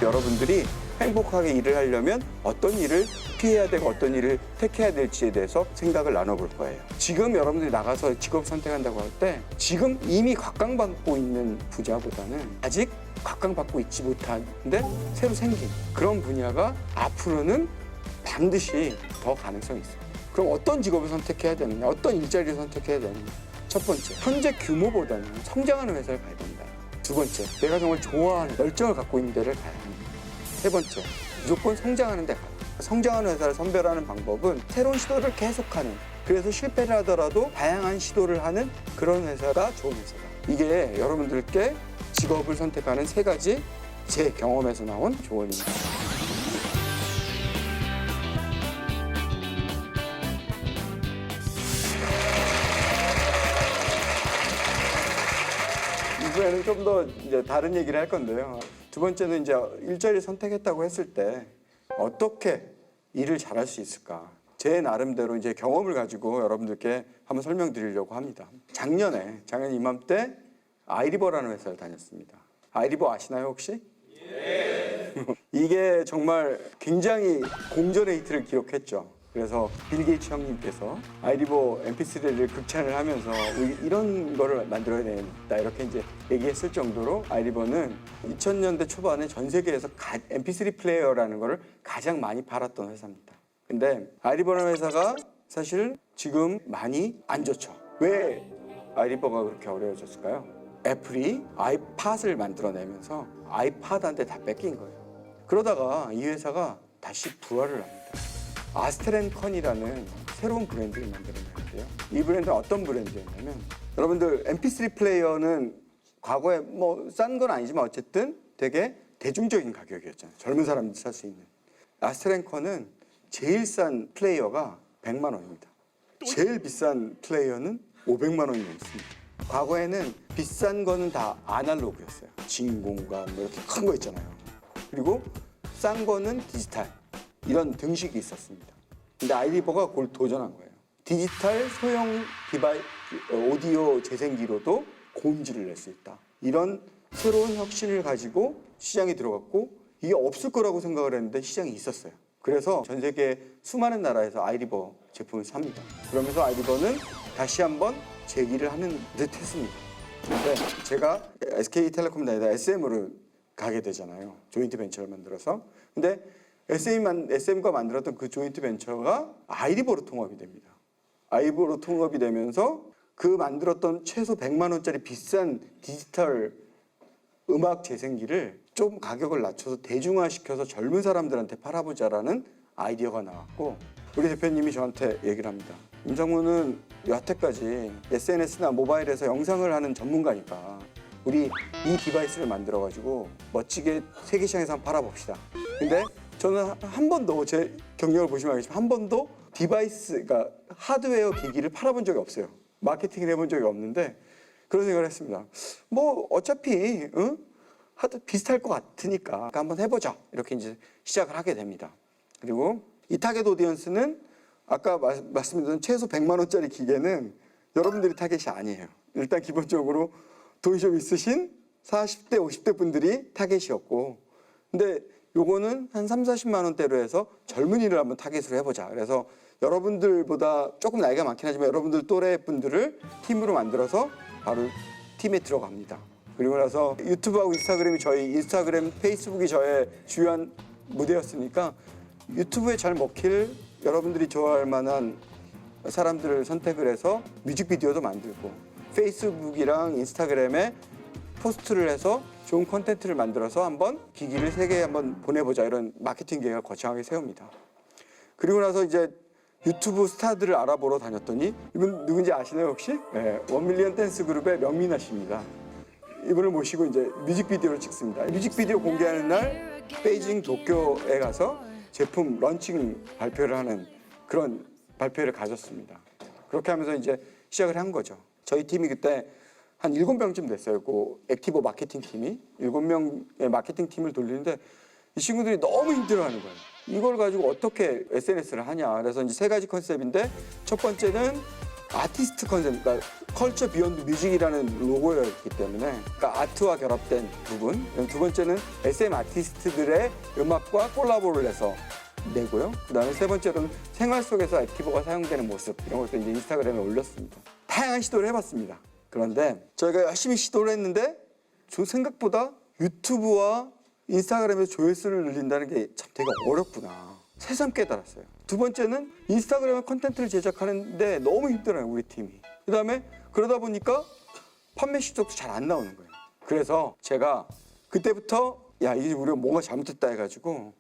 여러분들이 행복하게 일을 하려면 어떤 일을 피해야 되고 어떤 일을 택해야 될지에 대해서 생각을 나눠볼 거예요. 지금 여러분들이 나가서 직업 선택한다고 할 때 지금 이미 각광받고 있는 부자보다는 아직 각광받고 있지 못한데 새로 생긴 그런 분야가 앞으로는 반드시 더 가능성이 있어요. 그럼 어떤 직업을 선택해야 되느냐, 어떤 일자리를 선택해야 되느냐. 첫 번째, 현재 규모보다는 성장하는 회사를 가야 된다. 두 번째, 내가 정말 좋아하는 열정을 갖고 있는 데를 가야 합니다. 세 번째, 무조건 성장하는 데 가요. 성장하는 회사를 선별하는 방법은 새로운 시도를 계속하는, 그래서 실패를 하더라도 다양한 시도를 하는 그런 회사가 좋은 회사다. 이게 여러분들께 직업을 선택하는 세 가지 제 경험에서 나온 조언입니다. 이번에는 좀 더 이제 다른 얘기를 할 건데요. 두 번째는 이제 일자리 선택했다고 했을 때 어떻게 일을 잘할 수 있을까? 제 나름대로 이제 경험을 가지고 여러분들께 한번 설명드리려고 합니다. 작년 이맘때 아이리버라는 회사를 다녔습니다. 아이리버 아시나요 혹시? 예. 이게 정말 굉장히 공전의 히트를 기록했죠. 그래서 빌 게이츠 형님께서 아이리버 MP3를 극찬을 하면서 이런 거를 만들어야 되겠다 이렇게 이제 얘기했을 정도로 아이리버는 2000년대 초반에 전 세계에서 MP3 플레이어라는 거를 가장 많이 팔았던 회사입니다. 근데 아이리버라는 회사가 사실 지금 많이 안 좋죠. 왜 아이리버가 그렇게 어려워졌을까요? 애플이 아이팟을 만들어내면서 아이팟한테 다 뺏긴 거예요. 그러다가 이 회사가 다시 부활을 합니다. 아스트랜컨이라는 새로운 브랜드를 만들어내는데요. 이 브랜드는 어떤 브랜드였냐면, 여러분들 MP3 플레이어는 과거에 뭐 싼 건 아니지만 어쨌든 되게 대중적인 가격이었잖아요. 젊은 사람들이 살 수 있는. 아스트랜컨은 제일 싼 플레이어가 100만 원입니다. 제일 비싼 플레이어는 500만 원이 넘습니다. 과거에는 비싼 거는 다 아날로그였어요. 진공관 뭐 이렇게 큰 거 있잖아요. 그리고 싼 거는 디지털. 이런 등식이 있었습니다. 근데 아이리버가 그걸 도전한 거예요. 디지털 소형 오디오 재생기로도 고음질을 낼 수 있다. 이런 새로운 혁신을 가지고 시장에 들어갔고 이게 없을 거라고 생각을 했는데 시장이 있었어요. 그래서 전 세계 수많은 나라에서 아이리버 제품을 삽니다. 그러면서 아이리버는 다시 한번 재기를 하는 듯 했습니다. 근데 제가 SK텔레콤 다니다 SM으로 가게 되잖아요. 조인트 벤처를 만들어서. 근데 SM과 만들었던 그 조인트 벤처가 아이리버로 통합이 됩니다. 아이리버로 통합이 되면서 그 만들었던 최소 100만 원짜리 비싼 디지털 음악 재생기를 좀 가격을 낮춰서 대중화시켜서 젊은 사람들한테 팔아보자라는 아이디어가 나왔고, 우리 대표님이 저한테 얘기를 합니다. 임상무는 여태까지 SNS나 모바일에서 영상을 하는 전문가니까 우리 이 디바이스를 만들어가지고 멋지게 세계 시장에서 한번 팔아봅시다. 근데 저는 한 번도, 제 경력을 보시면 알겠지만 한 번도 디바이스, 그러니까 하드웨어 기기를 팔아본 적이 없어요. 마케팅을 해본 적이 없는데 그런 생각을 했습니다. 뭐 어차피 비슷할 것 같으니까 한번 해보자. 이렇게 이제 시작을 하게 됩니다. 그리고 이 타겟 오디언스는 아까 말씀드린 최소 100만 원짜리 기계는 여러분들이 타겟이 아니에요. 일단 기본적으로 돈이 좀 있으신 40대, 50대 분들이 타겟이었고, 근데 요거는 한 3, 40만 원대로 해서 젊은이를 한번 타겟으로 해보자. 그래서 여러분들보다 조금 나이가 많긴 하지만 여러분들 또래 분들을 팀으로 만들어서 바로 팀에 들어갑니다. 그리고 나서 유튜브하고 인스타그램, 페이스북이 저의 주요한 무대였으니까 유튜브에 잘 먹힐 여러분들이 좋아할 만한 사람들을 선택을 해서 뮤직비디오도 만들고, 페이스북이랑 인스타그램에 포스트를 해서 좋은 콘텐츠를 만들어서 한번 기기를 세계에 한번 보내보자, 이런 마케팅 계획을 거창하게 세웁니다. 그리고 나서 이제 유튜브 스타들을 알아보러 다녔더니, 이분 누군지 아시나요 혹시? 네, 1밀리언 댄스 그룹의 명민아 씨입니다. 이분을 모시고 이제 뮤직비디오를 찍습니다. 뮤직비디오 공개하는 날 베이징 도쿄에 가서 제품 런칭 발표를 하는 그런 발표를 가졌습니다. 그렇게 하면서 이제 시작을 한 거죠. 저희 팀이 그때 한 7명쯤 됐어요. 그 액티브 마케팅 팀이 7명의 마케팅 팀을 돌리는데 이 친구들이 너무 힘들어하는 거예요. 이걸 가지고 어떻게 SNS를 하냐. 그래서 이제 3가지 컨셉인데, 첫 번째는 아티스트 컨셉, 그러니까 컬처 비욘드 뮤직이라는 로고가 있기 때문에 그러니까 아트와 결합된 부분. 두 번째는 SM 아티스트들의 음악과 콜라보를 해서 내고요. 그다음에 세 번째로는 생활 속에서 액티브가 사용되는 모습 이런 것도 이제 인스타그램에 올렸습니다. 다양한 시도를 해봤습니다. 그런데 저희가 열심히 시도를 했는데 생각보다 유튜브와 인스타그램에서 조회수를 늘린다는 게 참 되게 어렵구나. 새삼 깨달았어요. 두 번째는 인스타그램에 콘텐츠를 제작하는데 너무 힘들어요, 우리 팀이. 그다음에 그러다 보니까 판매 실적도 잘 안 나오는 거예요. 그래서 제가 그때부터 야, 이게 우리가 뭔가 잘못했다 해가지고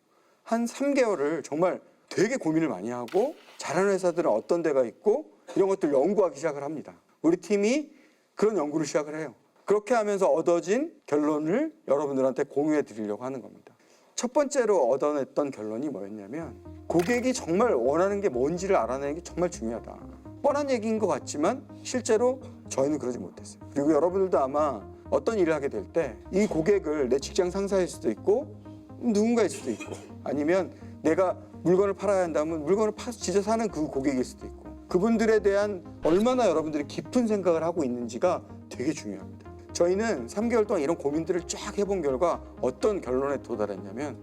한 3개월을 정말 되게 고민을 많이 하고 잘하는 회사들은 어떤 데가 있고 이런 것들 연구하기 시작을 합니다. 우리 팀이 그런 연구를 시작을 해요. 그렇게 하면서 얻어진 결론을 여러분들한테 공유해 드리려고 하는 겁니다. 첫 번째로 얻어냈던 결론이 뭐였냐면 고객이 정말 원하는 게 뭔지를 알아내는 게 정말 중요하다. 뻔한 얘기인 것 같지만 실제로 저희는 그러지 못했어요. 그리고 여러분들도 아마 어떤 일을 하게 될 때 이 고객을 내 직장 상사일 수도 있고 누군가일 수도 있고 아니면 내가 물건을 팔아야 한다면 물건을 진짜 사는 그 고객일 수도 있고 그분들에 대한 얼마나 여러분들이 깊은 생각을 하고 있는지가 되게 중요합니다. 저희는 3개월 동안 이런 고민들을 쫙 해본 결과 어떤 결론에 도달했냐면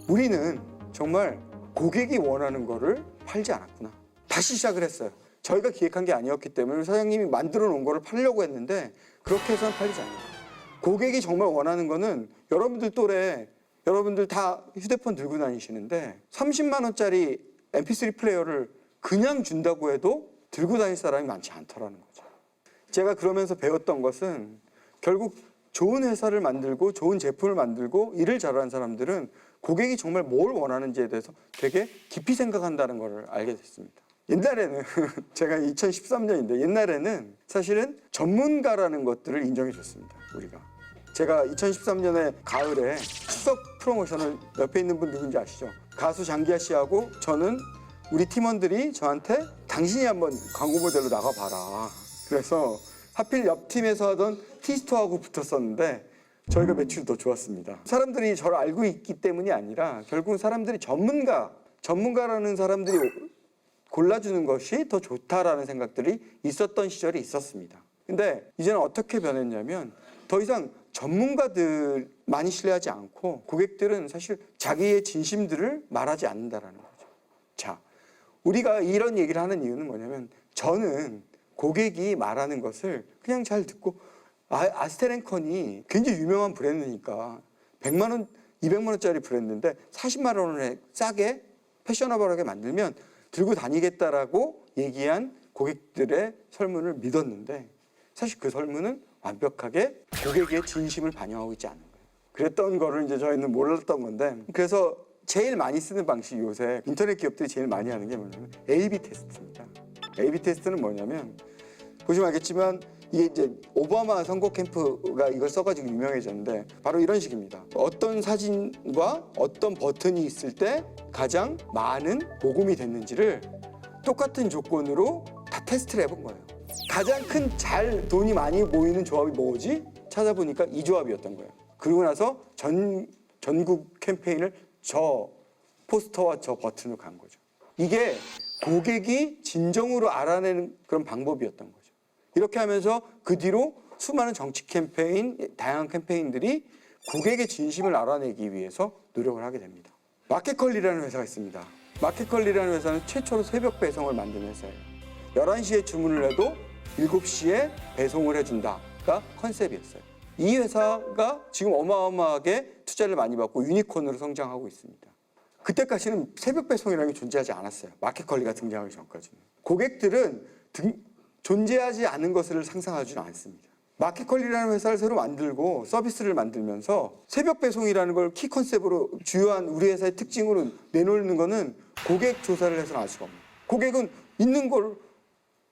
우리는 정말 고객이 원하는 거를 팔지 않았구나. 다시 시작을 했어요. 저희가 기획한 게 아니었기 때문에 사장님이 만들어 놓은 거를 팔려고 했는데 그렇게 해서는 팔리지 않아요. 고객이 정말 원하는 거는 여러분들 또래 여러분들 다 휴대폰 들고 다니시는데 30만 원짜리 MP3 플레이어를 그냥 준다고 해도 들고 다닐 사람이 많지 않더라는 거죠. 제가 그러면서 배웠던 것은 결국 좋은 회사를 만들고 좋은 제품을 만들고 일을 잘하는 사람들은 고객이 정말 뭘 원하는지에 대해서 되게 깊이 생각한다는 걸 알게 됐습니다. 옛날에는 제가 2013년인데 옛날에는 사실은 전문가라는 것들을 인정해 줬습니다. 우리가. 제가 2013년에 가을에 추석 프로모션을 옆에 있는 분 누군지 아시죠? 가수 장기하 씨하고 저는 우리 팀원들이 저한테 당신이 한번 광고 모델로 나가봐라. 그래서 하필 옆 팀에서 하던 티스토하고 붙었었는데 저희가 매출이 더 좋았습니다. 사람들이 저를 알고 있기 때문이 아니라 결국은 사람들이 전문가라는 사람들이 골라주는 것이 더 좋다라는 생각들이 있었던 시절이 있었습니다. 근데 이제는 어떻게 변했냐면 더 이상 전문가들 많이 신뢰하지 않고 고객들은 사실 자기의 진심들을 말하지 않는다라는 거죠. 자, 우리가 이런 얘기를 하는 이유는 뭐냐면 저는 고객이 말하는 것을 그냥 잘 듣고 아스테렌컨이 굉장히 유명한 브랜드니까 100만 원, 200만 원짜리 브랜드인데 40만 원에 싸게 패셔너블하게 만들면 들고 다니겠다라고 얘기한 고객들의 설문을 믿었는데 사실 그 설문은 완벽하게 고객의 진심을 반영하고 있지 않은 거예요. 그랬던 거를 이제 저희는 몰랐던 건데 그래서 제일 많이 쓰는 방식이 요새 인터넷 기업들이 제일 많이 하는 게 뭐냐면 A/B 테스트입니다. A/B 테스트는 뭐냐면 보시면 알겠지만 이게 이제 오바마 선거 캠프가 이걸 써가지고 유명해졌는데 바로 이런 식입니다. 어떤 사진과 어떤 버튼이 있을 때 가장 많은 모금이 됐는지를 똑같은 조건으로 다 테스트를 해본 거예요. 가장 큰 돈이 많이 모이는 조합이 뭐지? 찾아보니까 이 조합이었던 거예요. 그러고 나서 전국 캠페인을 저 포스터와 저 버튼으로 간 거죠. 이게 고객이 진정으로 알아내는 그런 방법이었던 거죠. 이렇게 하면서 그 뒤로 수많은 정치 캠페인, 다양한 캠페인들이 고객의 진심을 알아내기 위해서 노력을 하게 됩니다. 마켓컬리라는 회사가 있습니다. 마켓컬리라는 회사는 최초로 새벽 배송을 만든 회사예요. 11시에 주문을 해도 7시에 배송을 해준다가 컨셉이었어요. 이 회사가 지금 어마어마하게 투자를 많이 받고 유니콘으로 성장하고 있습니다. 그때까지는 새벽 배송이라는 게 존재하지 않았어요. 마켓컬리가 등장하기 전까지는. 고객들은 존재하지 않은 것을 상상하지는 않습니다. 마켓컬리라는 회사를 새로 만들고 서비스를 만들면서 새벽 배송이라는 걸 키 컨셉으로 주요한 우리 회사의 특징으로 내놓는 거는 고객 조사를 해서는 알 수가 없는 거예요. 고객은 있는 걸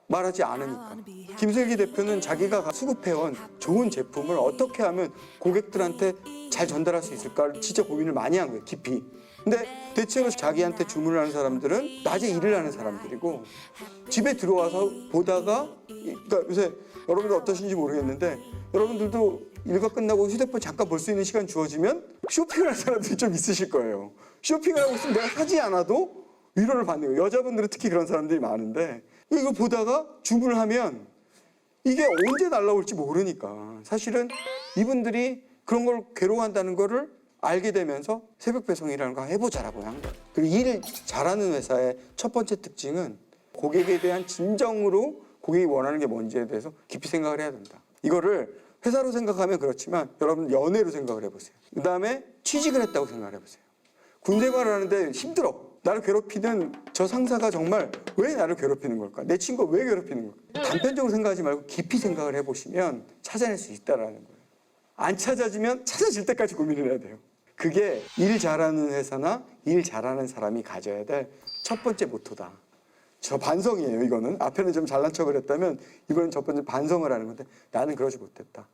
말하지 않으니까. 김슬기 대표는 자기가 수급해온 좋은 제품을 어떻게 하면 고객들한테 잘 전달할 수 있을까를 진짜 고민을 많이 한 거예요, 깊이. 근데 대체로 자기한테 주문을 하는 사람들은 낮에 일을 하는 사람들이고 집에 들어와서 보다가 그러니까 요새 여러분들 어떠신지 모르겠는데 여러분들도 일과 끝나고 휴대폰 잠깐 볼 수 있는 시간 주어지면 쇼핑을 하는 사람들이 좀 있으실 거예요. 쇼핑을 하고 있으면 내가 하지 않아도 위로를 받는 거예요. 여자분들은 특히 그런 사람들이 많은데 이거 보다가 주문을 하면 이게 언제 날라올지 모르니까 사실은 이분들이 그런 걸 괴로워한다는 거를 알게 되면서 새벽 배송이라는 거 해보자라고 한 거예요. 그리고 일 잘하는 회사의 첫 번째 특징은 고객에 대한 진정으로 고객이 원하는 게 뭔지에 대해서 깊이 생각을 해야 된다. 이거를 회사로 생각하면 그렇지만 여러분 연애로 생각을 해보세요. 그 다음에 취직을 했다고 생각을 해보세요. 군 생활을 하는데 힘들어. 나를 괴롭히는 저 상사가 정말 왜 나를 괴롭히는 걸까? 내 친구가 왜 괴롭히는 걸까? 단편적으로 생각하지 말고 깊이 생각을 해보시면 찾아낼 수 있다라는 거예요. 안 찾아지면 찾아질 때까지 고민을 해야 돼요. 그게 일 잘하는 회사나 일 잘하는 사람이 가져야 될 첫 번째 모토다. 저 반성이에요. 이거는 앞에는 좀 잘난 척을 했다면 이번엔 첫 번째 반성을 하는 건데 나는 그러지 못했다.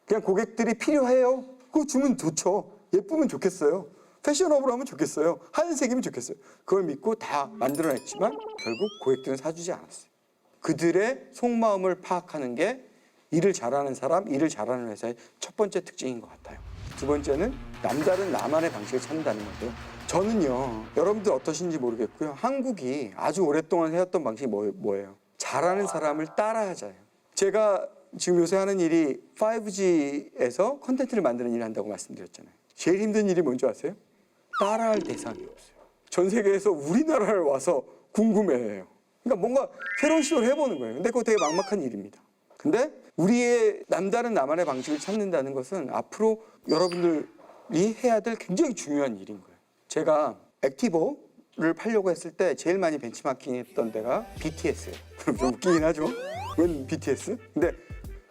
그냥 고객들이 필요해요. 그거 주면 좋죠. 예쁘면 좋겠어요. 패셔너블하면 좋겠어요. 하얀색이면 좋겠어요. 그걸 믿고 다 만들어냈지만 결국 고객들은 사주지 않았어요. 그들의 속마음을 파악하는 게 일을 잘하는 사람, 일을 잘하는 회사의 첫 번째 특징인 것 같아요. 두 번째는 남다른 나만의 방식을 찾는다는 건데요. 저는요, 여러분들 어떠신지 모르겠고요. 한국이 아주 오랫동안 해왔던 방식이 뭐예요? 잘하는 사람을 따라하자예요. 제가 지금 요새 하는 일이 5G에서 콘텐츠를 만드는 일을 한다고 말씀드렸잖아요. 제일 힘든 일이 뭔지 아세요? 따라할 대상이 없어요. 전 세계에서 우리나라를 와서 궁금해해요. 그러니까 뭔가 새로운 시도를 해보는 거예요. 근데 그거 되게 막막한 일입니다. 근데 우리의 남다른 나만의 방식을 찾는다는 것은 앞으로 여러분들이 해야 될 굉장히 중요한 일인 거예요. 제가 액티버를 팔려고 했을 때 제일 많이 벤치마킹 했던 데가 BTS예요. 좀 웃기긴 하죠? 웬 BTS? 근데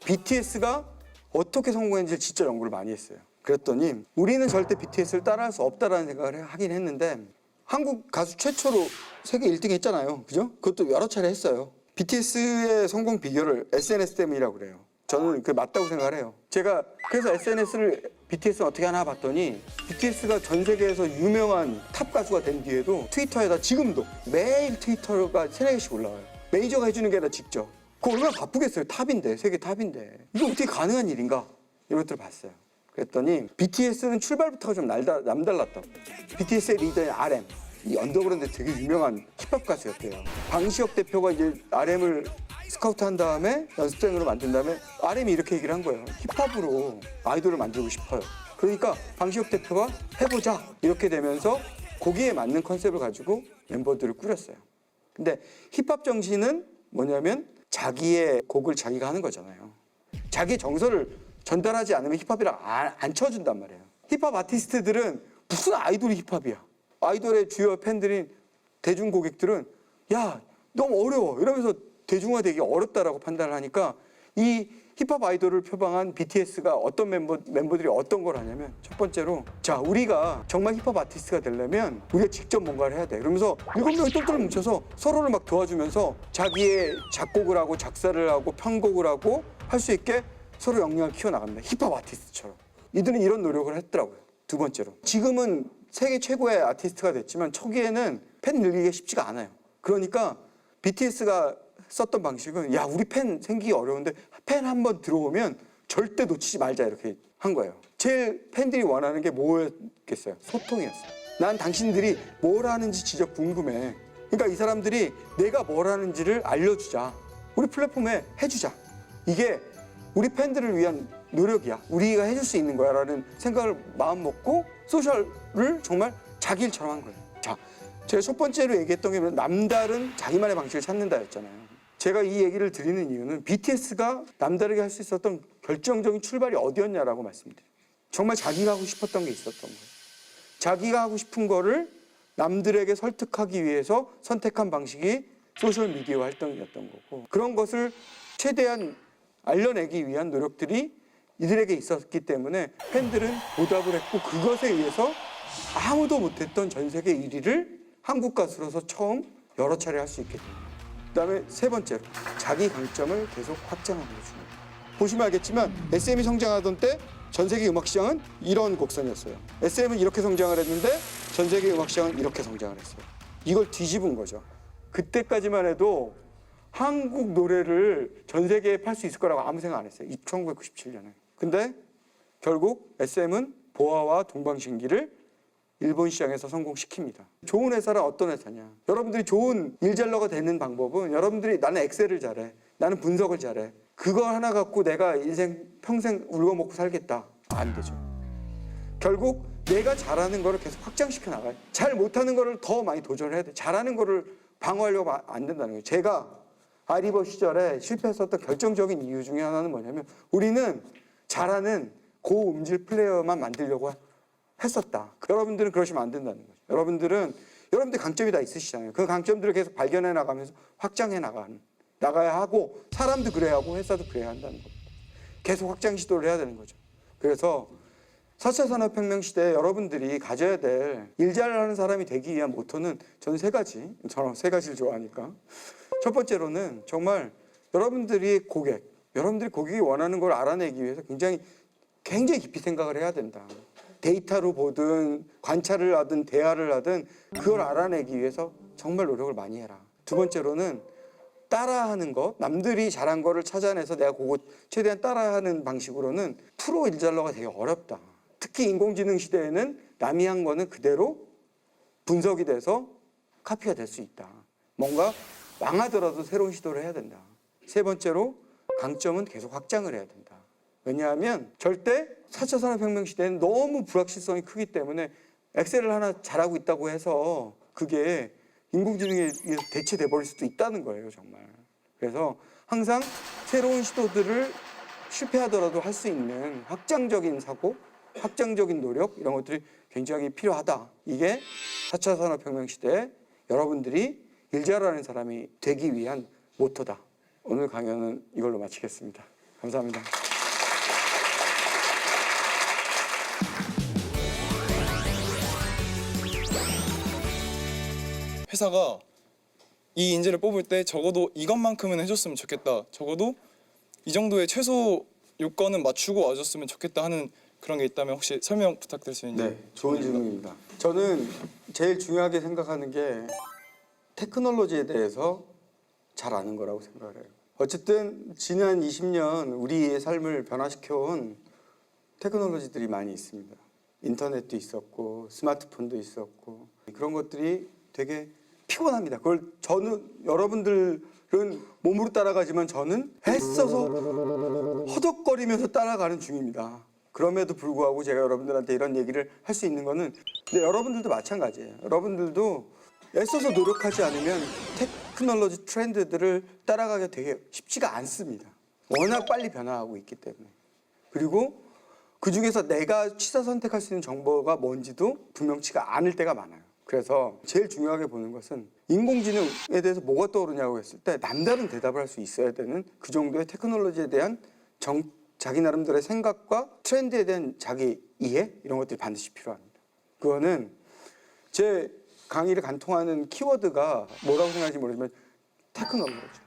BTS가 어떻게 성공했는지 진짜 연구를 많이 했어요. 그랬더니 우리는 절대 BTS를 따라할 수 없다라는 생각을 하긴 했는데 한국 가수 최초로 세계 1등 했잖아요. 그죠? 그것도 여러 차례 했어요. BTS의 성공 비결을 SNS 때문이라고 그래요. 저는 그게 맞다고 생각을 해요. 제가 그래서 SNS를 BTS는 어떻게 하나 봤더니 BTS가 전 세계에서 유명한 탑 가수가 된 뒤에도 트위터에다 지금도 매일 트위터가 3-4개씩 올라와요. 메이저가 해주는 게 아니라 직접. 그거 얼마나 바쁘겠어요. 탑인데, 세계 탑인데. 이거 어떻게 가능한 일인가? 이런 것들을 봤어요. 그랬더니 BTS는 출발부터가 좀 남달랐다고. BTS의 리더인 RM, 이 언더그라운드 되게 유명한 힙합 가수였대요. 방시혁 대표가 이제 RM을 스카우트한 다음에 연습생으로 만든 다음에 RM이 이렇게 얘기를 한 거예요. 힙합으로 아이돌을 만들고 싶어요. 그러니까 방시혁 대표가 해보자 이렇게 되면서 거기에 맞는 컨셉을 가지고 멤버들을 꾸렸어요. 근데 힙합 정신은 뭐냐면 자기의 곡을 자기가 하는 거잖아요. 자기의 정서를 전달하지 않으면 힙합이랑 안 쳐준단 말이에요. 힙합 아티스트들은 무슨 아이돌이 힙합이야. 아이돌의 주요 팬들인 대중 고객들은 야 너무 어려워 이러면서 대중화되기 어렵다라고 판단을 하니까 이 힙합 아이돌을 표방한 BTS가 어떤 멤버들이 어떤 걸 하냐면 첫 번째로 자 우리가 정말 힙합 아티스트가 되려면 우리가 직접 뭔가를 해야 돼. 그러면서 7명이 똘똘 뭉쳐서 서로를 막 도와주면서 자기의 작곡을 하고 작사를 하고 편곡을 하고 할 수 있게 서로 역량을 키워나갑니다. 힙합 아티스트처럼. 이들은 이런 노력을 했더라고요. 두 번째로 지금은 세계 최고의 아티스트가 됐지만 초기에는 팬 늘리기가 쉽지가 않아요. 그러니까 BTS가 썼던 방식은 야 우리 팬 생기기 어려운데 팬 한번 들어오면 절대 놓치지 말자 이렇게 한 거예요. 제일 팬들이 원하는 게 뭐였겠어요? 소통이었어요. 난 당신들이 뭘 하는지 진짜 궁금해. 그러니까 이 사람들이 내가 뭘 하는지를 알려주자. 우리 플랫폼에 해주자. 이게 우리 팬들을 위한 노력이야. 우리가 해줄 수 있는 거야 라는 생각을 마음 먹고 소셜을 정말 자기 일처럼 한 거예요. 자, 제가 첫 번째로 얘기했던 게 남다른 자기만의 방식을 찾는다였잖아요. 제가 이 얘기를 드리는 이유는 BTS가 남다르게 할 수 있었던 결정적인 출발이 어디였냐라고 말씀드려요. 정말 자기가 하고 싶었던 게 있었던 거예요. 자기가 하고 싶은 거를 남들에게 설득하기 위해서 선택한 방식이 소셜미디어 활동이었던 거고 그런 것을 최대한 알려내기 위한 노력들이 이들에게 있었기 때문에 팬들은 보답을 했고 그것에 의해서 아무도 못했던 전 세계 1위를 한국 가수로서 처음 여러 차례 할 수 있게 됩니다. 그다음에 세 번째로 자기 강점을 계속 확장하는 게 중요해요. 보시면 알겠지만 SM이 성장하던 때 전 세계 음악 시장은 이런 곡선이었어요. SM은 이렇게 성장을 했는데 전 세계 음악 시장은 이렇게 성장을 했어요. 이걸 뒤집은 거죠. 그때까지만 해도 한국 노래를 전 세계에 팔 수 있을 거라고 아무 생각 안 했어요. 1997년에. 근데 결국 SM은 보아와 동방신기를 일본 시장에서 성공시킵니다. 좋은 회사는 어떤 회사냐? 여러분들이 좋은 일잘러가 되는 방법은 여러분들이 나는 엑셀을 잘해. 나는 분석을 잘해. 그거 하나 갖고 내가 인생 평생 울고 먹고 살겠다. 안 되죠. 결국 내가 잘하는 거를 계속 확장시켜 나가요. 잘 못하는 거를 더 많이 도전해야 돼. 잘하는 거를 방어하려고 안 된다는 거예요. 제가 아리버 시절에 실패했었던 결정적인 이유 중에 하나는 뭐냐면 우리는 잘하는 고음질 플레이어만 만들려고 했었다. 여러분들은 그러시면 안 된다는 거죠. 여러분들 강점이 다 있으시잖아요. 그 강점들을 계속 발견해 나가면서 확장해 나가야 하고 사람도 그래야 하고 회사도 그래야 한다는 겁니다. 계속 확장 시도를 해야 되는 거죠. 그래서 4차 산업혁명 시대에 여러분들이 가져야 될 일 잘하는 사람이 되기 위한 모토는 저는 저는 세 가지를 좋아하니까. 첫 번째로는 정말 여러분들이 고객이 원하는 걸 알아내기 위해서 굉장히 깊이 생각을 해야 된다. 데이터로 보든 관찰을 하든 대화를 하든 그걸 알아내기 위해서 정말 노력을 많이 해라. 두 번째로는 따라하는 거, 남들이 잘한 거를 찾아내서 내가 그거 최대한 따라하는 방식으로는 프로 일잘러가 되게 어렵다. 특히 인공지능 시대에는 남이 한 거는 그대로 분석이 돼서 카피가 될 수 있다. 뭔가 망하더라도 새로운 시도를 해야 된다. 세 번째로 강점은 계속 확장을 해야 된다. 왜냐하면 절대 4차 산업혁명 시대에는 너무 불확실성이 크기 때문에 엑셀을 하나 잘하고 있다고 해서 그게 인공지능에 의해서 대체돼 버릴 수도 있다는 거예요, 정말. 그래서 항상 새로운 시도들을 실패하더라도 할 수 있는 확장적인 사고, 확장적인 노력 이런 것들이 굉장히 필요하다. 이게 4차 산업혁명 시대에 여러분들이 일 잘하는 사람이 되기 위한 모토다. 오늘 강연은 이걸로 마치겠습니다. 감사합니다. 회사가 이 인재를 뽑을 때 적어도 이것만큼은 해줬으면 좋겠다. 적어도 이 정도의 최소 요건은 맞추고 와줬으면 좋겠다 하는 그런 게 있다면 혹시 설명 부탁드릴 수 있는지. 네, 좋은 질문입니다. 저는 제일 중요하게 생각하는 게 테크놀로지에 대해서 잘 아는 거라고 생각을 해요. 어쨌든 지난 20년 우리의 삶을 변화시켜온 테크놀로지들이 많이 있습니다. 인터넷도 있었고 스마트폰도 있었고 그런 것들이 되게 피곤합니다. 그걸 여러분들은 몸으로 따라가지만 저는 애써서 허덕거리면서 따라가는 중입니다. 그럼에도 불구하고 제가 여러분들한테 이런 얘기를 할 수 있는 거는 근데 여러분들도 마찬가지예요. 여러분들도 애써서 노력하지 않으면 테크놀로지 트렌드들을 따라가기가 되게 쉽지가 않습니다. 워낙 빨리 변화하고 있기 때문에. 그리고 그중에서 내가 취사 선택할 수 있는 정보가 뭔지도 분명치가 않을 때가 많아요. 그래서 제일 중요하게 보는 것은 인공지능에 대해서 뭐가 떠오르냐고 했을 때 남다른 대답을 할 수 있어야 되는 그 정도의 테크놀로지에 대한 자기 나름대로의 생각과 트렌드에 대한 자기 이해 이런 것들이 반드시 필요합니다. 그거는 제 강의를 관통하는 키워드가 뭐라고 생각하는지 모르지만 테크놀로지.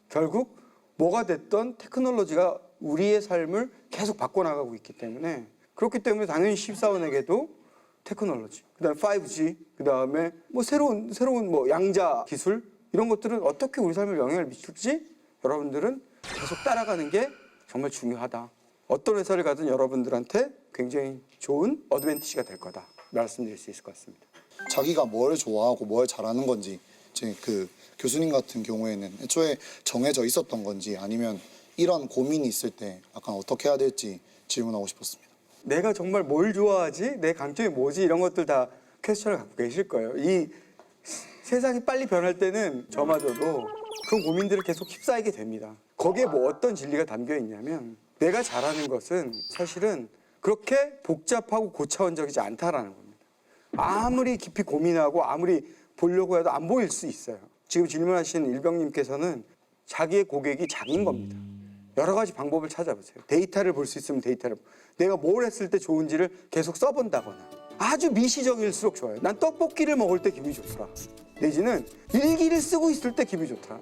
결국 뭐가 됐던 테크놀로지가 우리의 삶을 계속 바꿔나가고 있기 때문에 그렇기 때문에 당연히 신입사원에게도 테크놀로지, 그다음에 5G, 그다음에 뭐 새로운 뭐 양자 기술 이런 것들은 어떻게 우리 삶에 영향을 미칠지 여러분들은 계속 따라가는 게 정말 중요하다. 어떤 회사를 가든 여러분들한테 굉장히 좋은 어드밴티지가 될 거다 말씀드릴 수 있을 것 같습니다. 자기가 뭘 좋아하고 뭘 잘하는 건지 이제 그 교수님 같은 경우에는 애초에 정해져 있었던 건지 아니면 이런 고민이 있을 때 약간 어떻게 해야 될지 질문하고 싶었습니다. 내가 정말 뭘 좋아하지? 내 강점이 뭐지? 이런 것들 다 퀘스천을 갖고 계실 거예요. 이 세상이 빨리 변할 때는 저마저도 그 고민들을 계속 휩싸이게 됩니다. 거기에 뭐 어떤 진리가 담겨 있냐면 내가 잘하는 것은 사실은 그렇게 복잡하고 고차원적이지 않다라는 겁니다. 아무리 깊이 고민하고 아무리 보려고 해도 안 보일 수 있어요. 지금 질문하신 일병님께서는 자기의 고객이 자기인 겁니다. 여러 가지 방법을 찾아보세요. 데이터를 볼 수 있으면 데이터를 내가 뭘 했을 때 좋은지를 계속 써본다거나 아주 미시적일수록 좋아요. 난 떡볶이를 먹을 때 기분이 좋더라. 내지는 일기를 쓰고 있을 때 기분이 좋더라.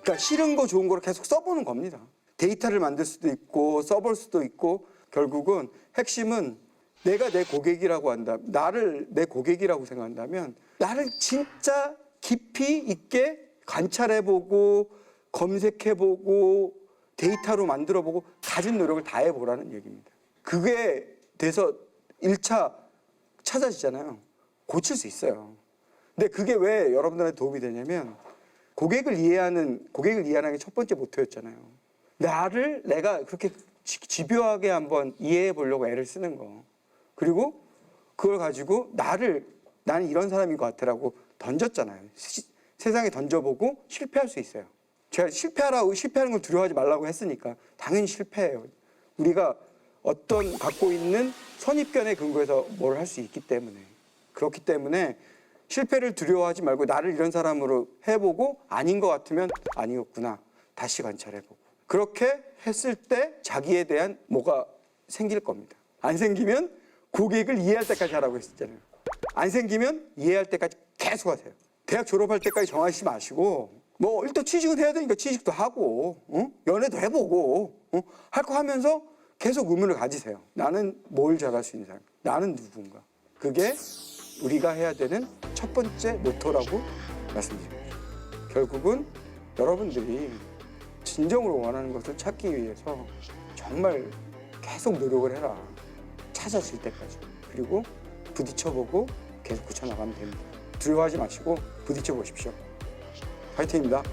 그러니까 싫은 거 좋은 거를 계속 써보는 겁니다. 데이터를 만들 수도 있고 써볼 수도 있고 결국은 핵심은 내가 내 고객이라고 한다. 나를 내 고객이라고 생각한다면 나를 진짜 깊이 있게 관찰해보고 검색해보고 데이터로 만들어보고 가진 노력을 다해보라는 얘기입니다. 그게 돼서 1차 찾아지잖아요. 고칠 수 있어요. 근데 그게 왜 여러분들한테 도움이 되냐면 고객을 이해하는 게 첫 번째 모토였잖아요. 내가 그렇게 집요하게 한번 이해해 보려고 애를 쓰는 거. 그리고 그걸 가지고 나는 이런 사람인 것 같아라고 던졌잖아요. 세상에 던져보고 실패할 수 있어요. 제가 실패하는 걸 두려워하지 말라고 했으니까 당연히 실패해요. 우리가 어떤 갖고 있는 선입견에 근거해서 뭘 할 수 있기 때문에. 그렇기 때문에 실패를 두려워하지 말고 나를 이런 사람으로 해보고 아닌 것 같으면 아니었구나. 다시 관찰해보고. 그렇게 했을 때 자기에 대한 뭐가 생길 겁니다. 안 생기면 고객을 이해할 때까지 하라고 했었잖아요. 안 생기면 이해할 때까지 계속 하세요. 대학 졸업할 때까지 정하시지 마시고 뭐 일단 취직은 해야 되니까 취직도 하고 연애도 해보고 할 거 하면서 계속 의문을 가지세요. 나는 뭘 잘할 수 있는 사람? 나는 누군가? 그게 우리가 해야 되는 첫 번째 모토라고 말씀드립니다. 결국은 여러분들이 진정으로 원하는 것을 찾기 위해서 정말 계속 노력을 해라. 찾았을 때까지. 그리고 부딪혀보고 계속 고쳐나가면 됩니다. 두려워하지 마시고 부딪혀 보십시오. 화이팅입니다.